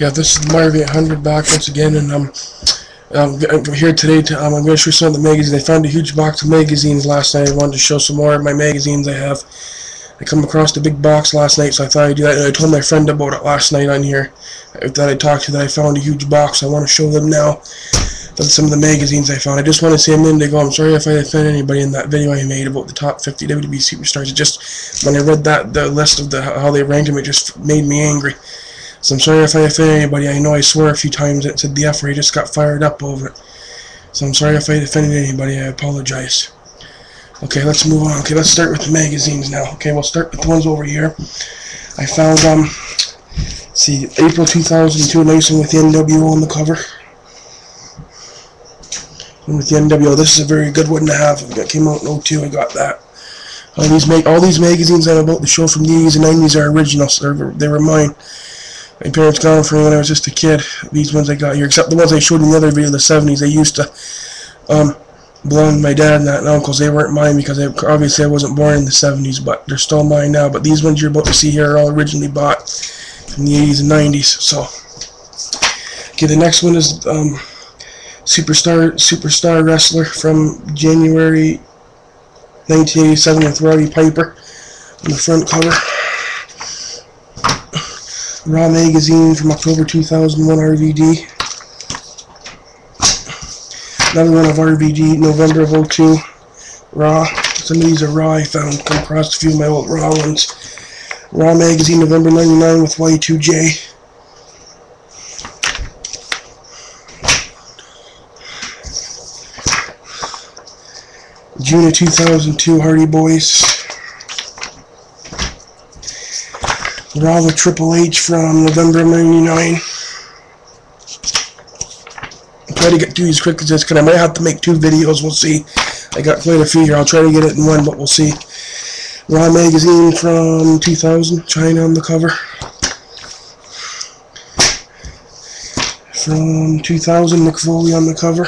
Yeah, this is the Marvy 800 back once again, and I'm here today to I'm going to show you some of the magazines. I found a huge box of magazines last night. I wanted to show some more of my magazines I have. I come across the big box last night, so I thought I'd do that. And I told my friend about it last night on here that I talked to, that I found a huge box. I want to show them now. That's some of the magazines I found. I just want to say a minute ago, I'm sorry if I offended anybody in that video I made about the top 50 WWE superstars. It just, when I read the list of how they ranked them, it just made me angry. So I'm sorry if I offended anybody. I know I swore a few times and said the F word. I just got fired up over it. So I'm sorry if I offended anybody. I apologize. Okay, let's move on. Okay, let's start with the magazines now. Okay, we'll start with the ones over here. I found, see, April 2002, nice one with the NWO on the cover. And with the NWO, this is a very good one to have. It came out in 02, I got that. All these magazines I'm about to show from the 80s and 90s are originals. They were mine. My parents got them for me when I was just a kid. These ones I got here, except the ones I showed in the other video, the 70s. They used to belong to my dad and that and uncles. They weren't mine because obviously I wasn't born in the 70s, but they're still mine now. But these ones you're about to see here are all originally bought in the 80s and 90s. So, okay, the next one is Superstar Wrestler from January 1987 with Roddy Piper on the front cover. Raw magazine from October 2001, RVD. Another one of RVD, November of 02, Raw. Some of these are Raw. I found, come across a few of my old Raw ones. Raw magazine, November 99 with Y2J. June of 2002, Hardy Boys. Raw with Triple H from November of 99. I'll try to get through these quick as this, because I might have to make 2 videos, we'll see. I got quite a few here, I'll try to get it in one, but we'll see. Raw magazine from 2000, China on the cover. From 2000, Mick Foley on the cover.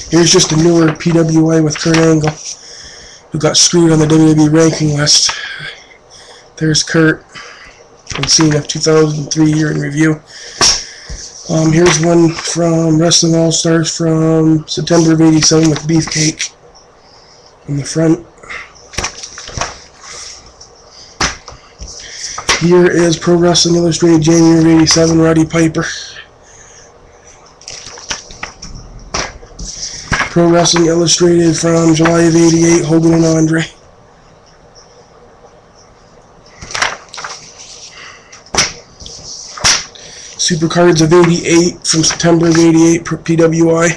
Here's just a newer PWI with Kurt Angle, who got screwed on the WWE ranking list. There's Kurt and Cena, 2003 year in review. Here's one from Wrestling All-Stars from September of 87 with Beefcake in the front. Here is Pro Wrestling Illustrated, January of 87, Roddy Piper. Pro Wrestling Illustrated from July of 88, Hogan and Andre. Supercards of 88 from September of 88, PWI.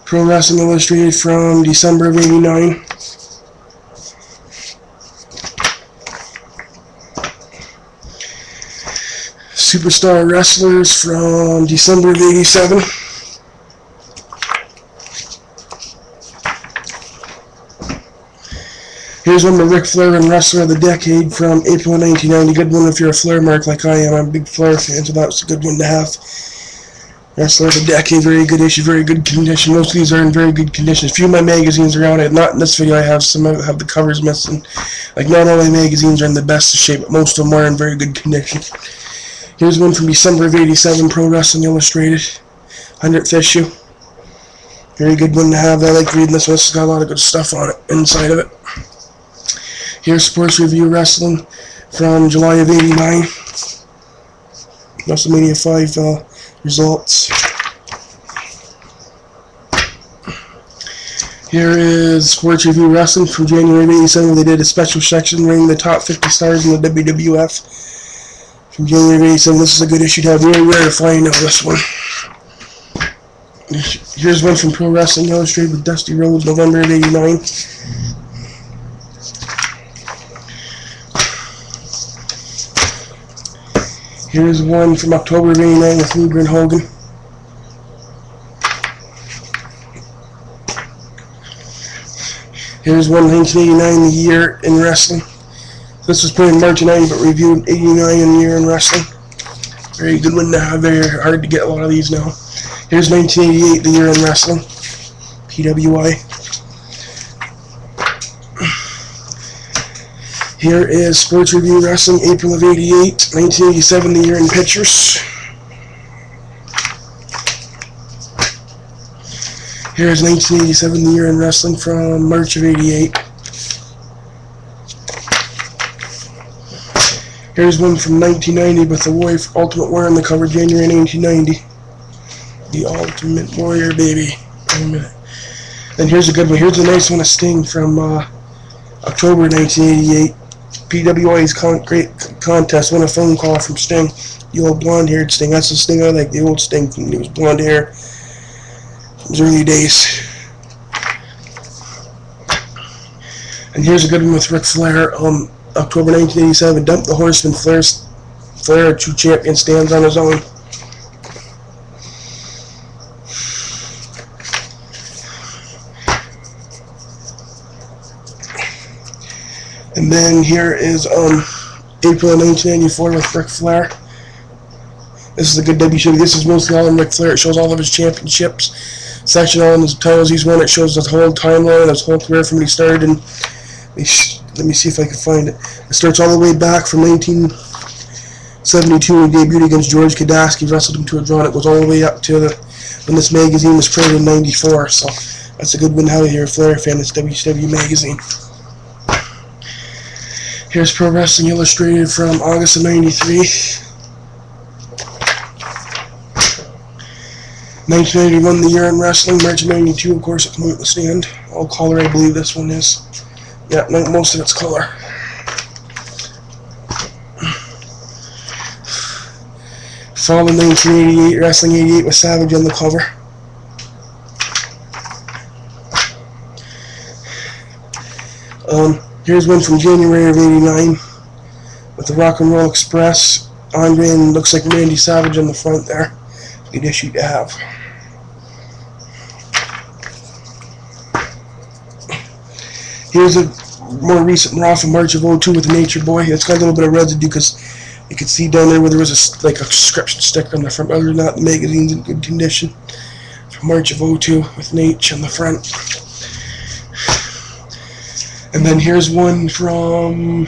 Pro Wrestling Illustrated from December of 89. Superstar Wrestlers from December of 87. Here's one with Ric Flair and Wrestler of the Decade from April 1990. Good one if you're a Flair mark like I am. I'm a big Flair fan, so that was a good one to have. Wrestler of the Decade, very good issue, very good condition. Most of these are in very good condition. A few of my magazines are out. Not in this video. I have some that have the covers missing. Like, not all my magazines are in the best of shape, but most of them are in very good condition. Here's one from December of 87, Pro Wrestling Illustrated, 100th issue. Very good one to have. I like reading this one. It's got a lot of good stuff on it, inside of it. Here's Sports Review Wrestling from July of 89. WrestleMania 5 results. Here is Sports Review Wrestling from January of 87, where they did a special section rating the top 50 stars in the WWF. From January of 87, this is a good issue to have. Very rare to find now, this one. Here's one from Pro Wrestling Illustrated with Dusty Rhodes, November of 89. Here's one from October of 89 with Luger and Hogan. Here's one 1989, the year in wrestling. This was put in March of 90, but reviewed 89 in the year in wrestling. Very good one to have. Very hard to get a lot of these now. Here's 1988, the year in wrestling. PWI. Here is Sports Review Wrestling, April of '88, 1987, the year in pictures. Here is 1987, the year in wrestling from March of '88. Here's one from 1990 with the Warrior, Ultimate Warrior on the cover, January 1990. The Ultimate Warrior, baby. Wait a minute. Then here's a good one. Here's a nice one of Sting from October 1988. PWI's Great Contest. Won a phone call from Sting. The old blonde-haired Sting. That's the Sting I like. The old Sting. He was blonde hair. His early days. And here's a good one with Ric Flair. October 1987. Dump the Horseman. Flair, true champion, stands on his own. And then here is April of 1994 with Ric Flair. This is a good WCW. This is mostly all in Ric Flair. It shows all of his championships, section all his titles he's won. It shows his whole timeline, his whole career from when he started. And let me see if I can find it. It starts all the way back from 1972 when he debuted against George Kadaski, wrestled him to a draw. And it goes all the way up to when this magazine was created in '94. So that's a good one how you're a Flair fan. It's WCW magazine. Here's Pro Wrestling Illustrated from August of '93. 1991, the year in wrestling. March of '92, of course, it came out the stand. All color, I believe this one is. Yeah, most of it's color. Fall of 1988, Wrestling '88 with Savage on the cover. Here's one from January of '89 with the Rock and Roll Express. Andre and looks like Randy Savage on the front there. Good issue to have. Here's a more recent Raw from March of '02 with the Nature Boy. It's got a little bit of residue because you can see down there where there was a subscription sticker on the front. Other than that, the magazine's in good condition. From March of '02 with Nate on the front. And then here's one from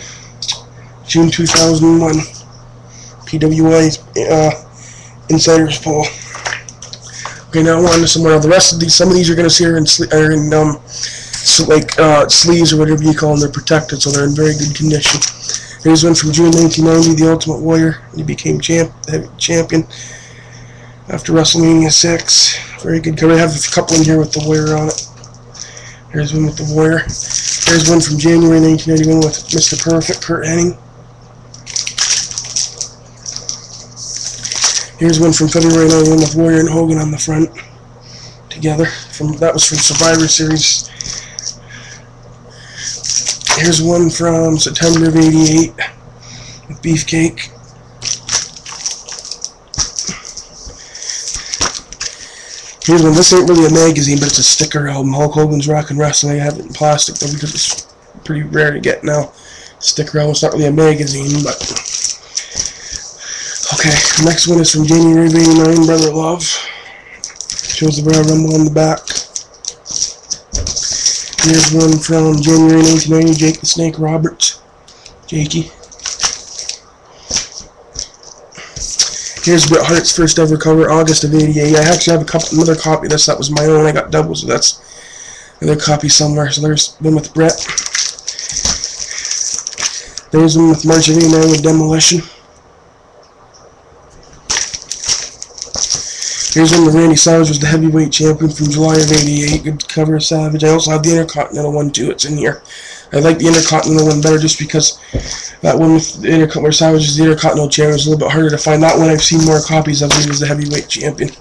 June 2001. PWI's Insiders Poll. Okay, now on to some more. The rest of these, some of these you're going to see are in sleeves or whatever you call them. They're protected, so they're in very good condition. Here's one from June 1990, The Ultimate Warrior. He became champion after WrestleMania 6. Very good cover. I have a couple in here with the Warrior on it. Here's one with the Warrior. Here's one from January 1991 with Mr. Perfect, Curt Hennig. Here's one from February 91 with Warrior and Hogan on the front together. That was from Survivor Series. Here's one from September of '88 with Beefcake. Here's one. This ain't really a magazine, but it's a sticker album. Hulk Hogan's Rockin' Wrestling. I have it in plastic though because it's pretty rare to get now. Sticker album. It's not really a magazine, but okay. The next one is from January of '89. Brother Love. Shows the Royal Rumble on the back. Here's one from January 1990. Jake the Snake Roberts. Jakey. Here's Bret Hart's first ever cover, August of '88. I actually have another copy of this. That was my own. I got doubles, so that's another copy somewhere. So there's one with Bret. There's one with March of '89 with Demolition. Here's one with Randy Savage, was the heavyweight champion from July of '88. Good cover of Savage. I also have the Intercontinental one too. It's in here. I like the Intercontinental one better just because that one with the where Savage is the Intercontinental champion is a little bit harder to find. That one I've seen more copies of. He was the heavyweight champion.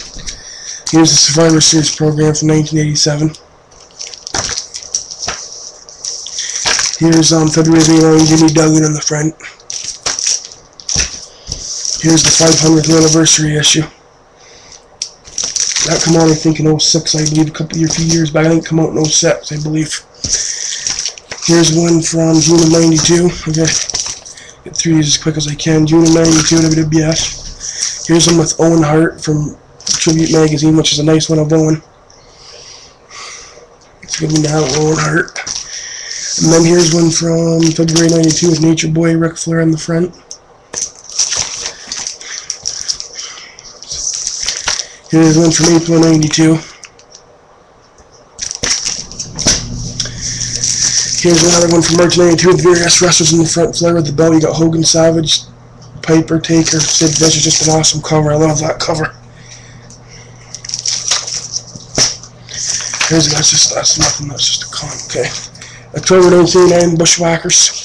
Here's the Survivor Series program from 1987. Here's February of '89, Jimmy Duggan on the front. Here's the 500th anniversary issue. That came out, I think, in '06, I believe, a few years back. I think it came out in '06, I believe. Here's one from June of '92. Okay, get through these as quick as I can. June of '92, WWF. Here's one with Owen Hart from Tribute Magazine, which is a nice one of Owen. It's a good one to have Owen Hart. And then here's one from February 92 with Nature Boy, Ric Flair on the front. Here's one from April 92. Here's another one from March 92 with various wrestlers in the front. Flair with the belt. You got Hogan, Savage, Piper, Taker, Sid Vicious. Just an awesome cover. I love that cover. Here's that's nothing. That's just a con. Okay. October 1989 Bushwhackers.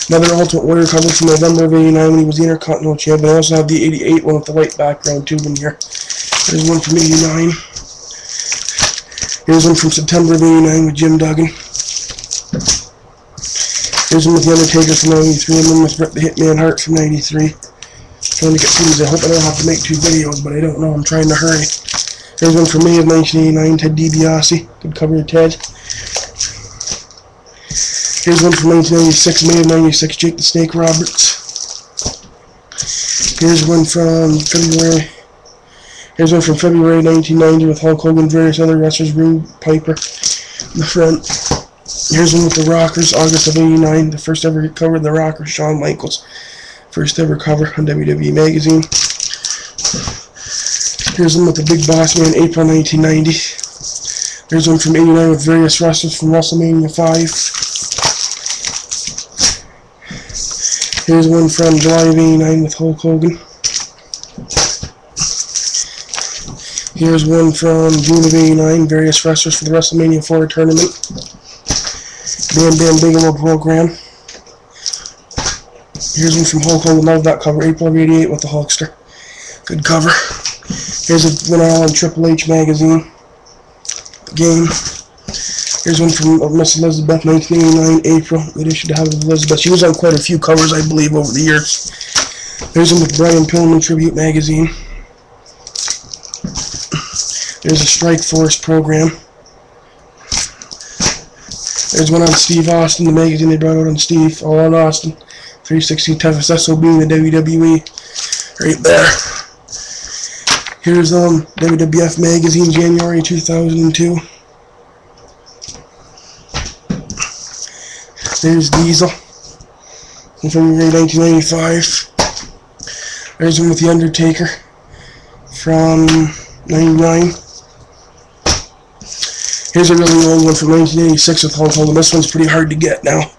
Another Ultimate Warrior cover from November of '89 when he was the Intercontinental Champion. I also have the '88 one with the white background too in here. Here's one from '89. Here's one from September of '89 with Jim Duggan. Here's one with The Undertaker from '93 and one with Bret the Hitman Hart from '93. Trying to get through these. I hope I don't have to make 2 videos, but I don't know. I'm trying to hurry. Here's one from May of 1989, Ted DiBiase. Good cover of Ted. Here's one from 1996, May of '96, Jake the Snake Roberts. Here's one from February. Here's one from February 1990 with Hulk Hogan, various other wrestlers, Rude, Piper in the front. Here's one with the Rockers, August of '89, the first ever cover of the Rockers, Shawn Michaels. First ever cover on WWE Magazine. Here's one with the Big Boss Man, April 1990. There's one from '89 with various wrestlers from WrestleMania 5. Here's one from July of '89 with Hulk Hogan. Here's one from June of '89, various wrestlers for the WrestleMania 4 tournament. Bam Bam Bigelow program. Here's one from Hulk Hogan, love that cover, April of '88 with the Hulkster. Good cover. Here's one all in Triple H magazine. The game. Here's one from Miss Elizabeth, 1989, April. Good issue to have with Elizabeth. She was on quite a few covers, I believe, over the years. There's one with Brian Pillman Tribute magazine. There's a Strike Force program. There's one on Steve Austin, the magazine they brought out on Steve, all on Austin. 360 toughest SOB in the WWE. Right there. Here's WWF magazine, January 2002. There's Diesel from February 1995. There's one with The Undertaker from '99. Here's a really old one from 1986 with Hulk Hogan. This one's pretty hard to get now.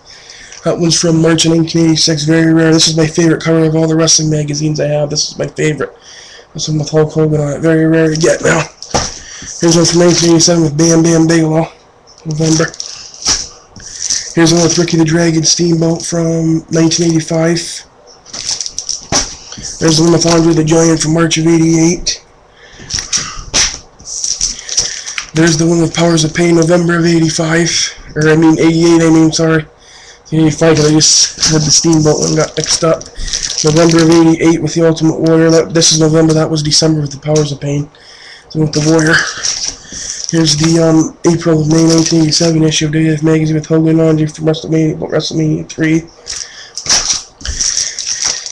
That one's from March of 1986, very rare. This is my favorite cover of all the wrestling magazines I have. This is my favorite. This one with Hulk Hogan on it, very rare to get now. Here's one from 1987 with Bam Bam Bigelow, November. Here's one with Ricky the Dragon Steamboat from 1985. There's the one with Andre the Giant from March of '88. There's the one with Powers of Pain, November of '85. Or, I mean, '88, sorry. 85, because I just had the Steamboat one got mixed up. November of '88 with the Ultimate Warrior. This is November, that was December with the Powers of Pain. So with the Warrior. Here's the April of May 1987 issue of WWF Magazine with Hogan and Andre from WrestleMania 3.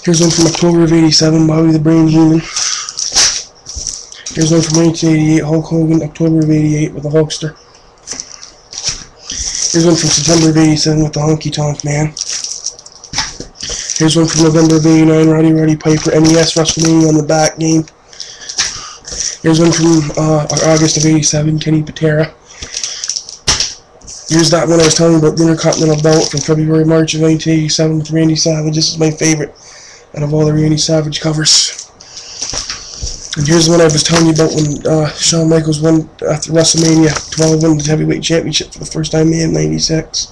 Here's one from October of '87, Bobby the Brain Heenan. Here's one from 1988, Hulk Hogan, October of '88 with the Hulkster. Here's one from September of '87 with the Honky Tonk Man. Here's one from November of '89, Roddy Piper, NES WrestleMania on the back game. Here's one from August of '87, Kenny Patera. Here's that one I was telling you about, the Intercontinental Belt from February, March of 1987 with Randy Savage. This is my favorite out of all the Randy Savage covers. And here's the one I was telling you about when Shawn Michaels won after WrestleMania 12, won the Heavyweight Championship for the first time in '96.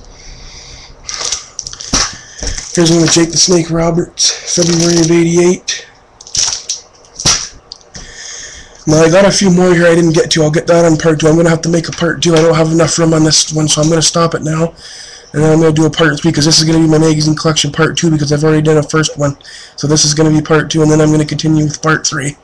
Here's one with Jake the Snake Roberts, February of '88. Now I got a few more here I didn't get to. I'll get that on part 2. I'm going to have to make a part 2. I don't have enough room on this one, so I'm going to stop it now. And then I'm going to do a part 3, because this is going to be my magazine collection part 2, because I've already done a first one. So this is going to be part 2, and then I'm going to continue with part 3.